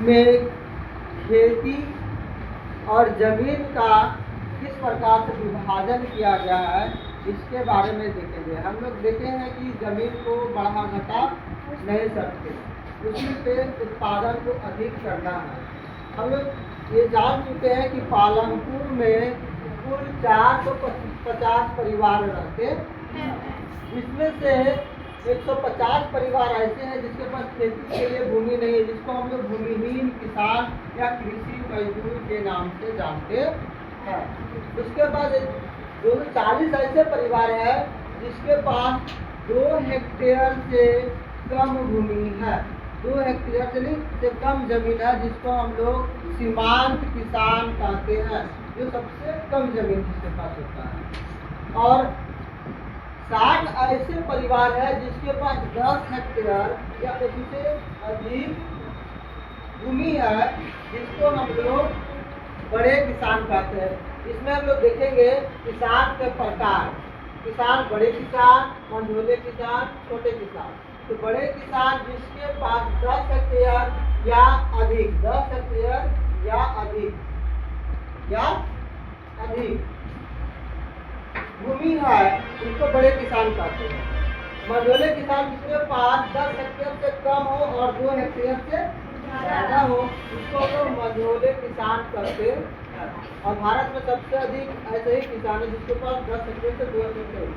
में खेती और जमीन का किस प्रकार से विभाजन किया गया है इसके बारे में देखेंगे। हम लोग देखे हैं कि जमीन को बढ़ा घटा नहीं सकते, उसी पे उत्पादन को अधिक करना है। हम लोग ये जान चुके हैं कि पालमपुर में कुल 450 परिवार रहते हैं, जिसमें से 150 परिवार ऐसे हैं जिसके पास खेती के लिए भूमि नहीं है, जिसको हम लोग भूमिहीन किसान या कृषि मजदूर के नाम से जानते हैं। उसके बाद 240 ऐसे परिवार है जिसके पास 2 हेक्टेयर से कम भूमि है, 2 हेक्टेयर से कम जमीन है, जिसको हम लोग सीमांत किसान कहते हैं, जो सबसे कम जमीन जिसके पास होता है। और 60 ऐसे परिवार है जिसके पास 10 हेक्टेयर या उससे अधिक भूमि है, जिसको हम लोग बड़े किसान कहते हैं। इसमें हम लोग देखेंगे किसान के प्रकार, किसान बड़े किसान, मझोले किसान, छोटे किसान। तो बड़े किसान जिसके पास 10 हेक्टेयर या अधिक, 10 हेक्टेयर या अधिक भूमि है, उसको बड़े किसान कहते हैं। मझोले किसान जिसके पास 10 हेक्टेयर से कम हो और 2 हेक्टेयर से ज्यादा हो, उसको तो मझोले किसान कहते हैं। और भारत में सबसे अधिक ऐसे ही किसान है जिसके पास 10 हेक्टेयर से 2 हेक्टेयर।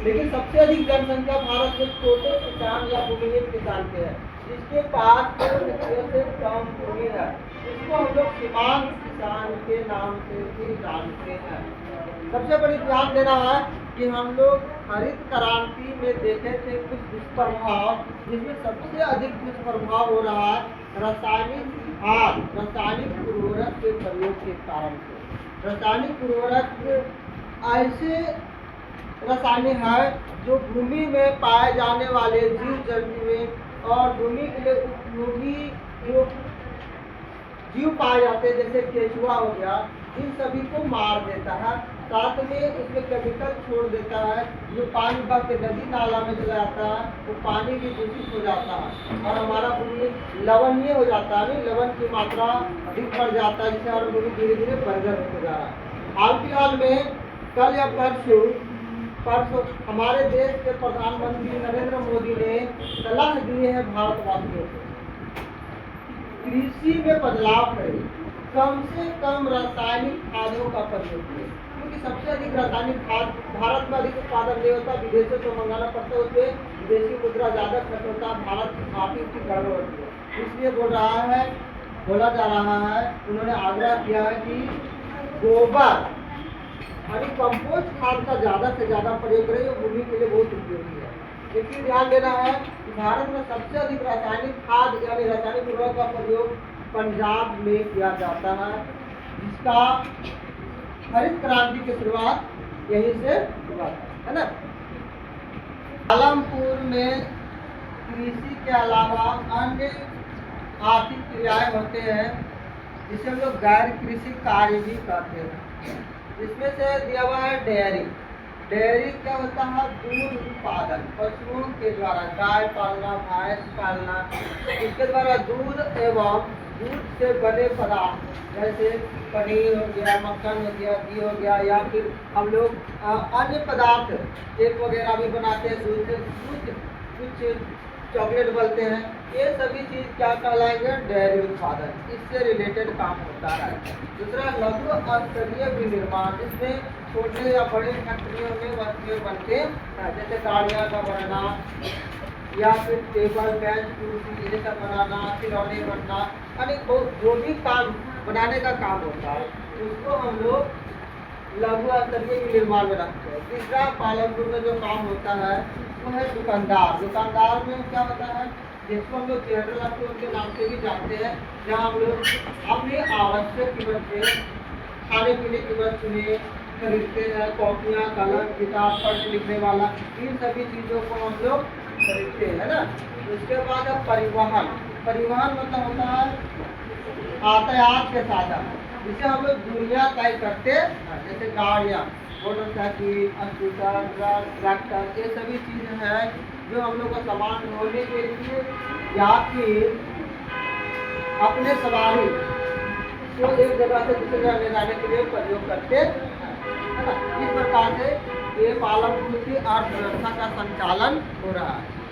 लेकिन सबसे अधिक जनसंख्या भारत में छोटे किसान या भूमिहीन किसान के है, जिसके पास 2 हेक्टेयर से कम भूमि है, इसको हम लोग सीमांत किसान के नाम से भी जानते हैं। सबसे बड़ी ध्यान देना है कि हम लोग हरित क्रांति में देखे थे कुछ दुष्प्रभाव, जिसमें सबसे अधिक दुष्प्रभाव हो रहा है रासायनिक खाद, रासायनिक उर्वरक के प्रयोग के कारण से। रासायनिक उर्वरक ऐसे रासायनिक है जो भूमि में पाए जाने वाले जीव जंतु और भूमि के लिए उपयोगी जीव पाए जाते हैं, जैसे केचुआ हो गया, इन सभी को मार देता है। साथ में इसमें केमिकल छोड़ देता है, जो पानी बह के नदी नाला में चला जाता है, वो पानी भी दूषित हो जाता है और हमारा भूमि लवणीय हो जाता है, लवण की मात्रा अधिक बढ़ जाता है, जिससे हमारा भूमि धीरे धीरे बंजर हो जा रहा है। हाल फिलहाल में कल या परसों हमारे देश के प्रधानमंत्री नरेंद्र मोदी ने सलाह दी है भारतवासियों को कृषि में बदलाव करें, कम से कम रासायनिक खादों का प्रयोग करें, क्योंकि सबसे अधिक रासायनिक खाद भारत में अधिक उत्पादन नहीं होता, विदेशों से मंगाना पड़ता है, उसमें विदेशी मुद्रा ज्यादा खर्च होता है, भारत काफी उसकी गड़बड़ होती है। इसलिए बोला जा रहा है, उन्होंने आग्रह किया है कि गोबर यानी कंपोस्ट खाद का ज्यादा से ज्यादा प्रयोग करें, जो भूमि के लिए बहुत उपयोगी है। लेकिन ध्यान देना है कि भारत में सबसे अधिक रासायनिक खाद यानी रासायनिक उर्वरक का प्रयोग पंजाब में किया जाता है, जिसका हरित क्रांति की शुरुआत यहीं से हुआ है ना। पालमपुर में कृषि के अलावा अन्य आर्थिक क्रियाएं होते हैं, जिसे हम लोग गैर कृषि कार्य भी कहते हैं। इसमें से दिया हुआ है डेयरी। डेयरी क्या होता है? दूध उत्पादन, पशुओं के द्वारा गाय पालना, भैंस पालना, इसके द्वारा दूध एवं दूध से बने पदार्थ जैसे पनीर हो गया, मक्खन हो गया, घी हो गया, या फिर हम लोग अन्य पदार्थ केक वगैरह भी बनाते हैं दूध से, कुछ चॉकलेट बनते हैं, ये सभी चीज क्या कहलाएंगे? डेयरी उत्पादन, इससे रिलेटेड काम होता है। दूसरा लघु स्तरीय विनिर्माण, इसमें छोटे या बड़े फैक्ट्रियों में वस्तुएं बनते हैं, जैसे गाड़ियाँ का बनना या फिर टेबल बेंच कुर्सी ये सब बनाना, खिलौने बनना, यानी जो भी काम बनाने का काम होता है उसको हम लोग लघु स्तरीय विनिर्माण में रखते हैं। तीसरा पालमपुर में जो काम होता है वो है दुकानदार। दुकानदार में क्या होता है? जिसको हम लोग जनरल स्टोर के नाम से भी जानते हैं, जहाँ हम लोग अपनी आवश्यक कीमत पे खाने पीने की वस्तुएं खरीदते हैं, कॉपियाँ, कलम, किताब, पढ़ने लिखने वाला, इन सभी चीज़ों को हम लोग खरीदते हैं ना। उसके बाद परिवहन। परिवहन मतलब होता है यातायात के साधन, जिससे हम लोग दूरियाँ तय करते हैं, जैसे गाड़ियाँ, मोटरसाइकिल, स्कूटर, ट्रक, ट्रैक्टर, ये सभी चीज़ें हैं जो हम लोग का सामान ढोने के लिए या फिर अपने सवारी को एक जगह से दूसरी जगह ले जाने के लिए प्रयोग करते हैं, है ना। इस प्रकार से ये पालमपुर की अर्थव्यवस्था का संचालन हो रहा है।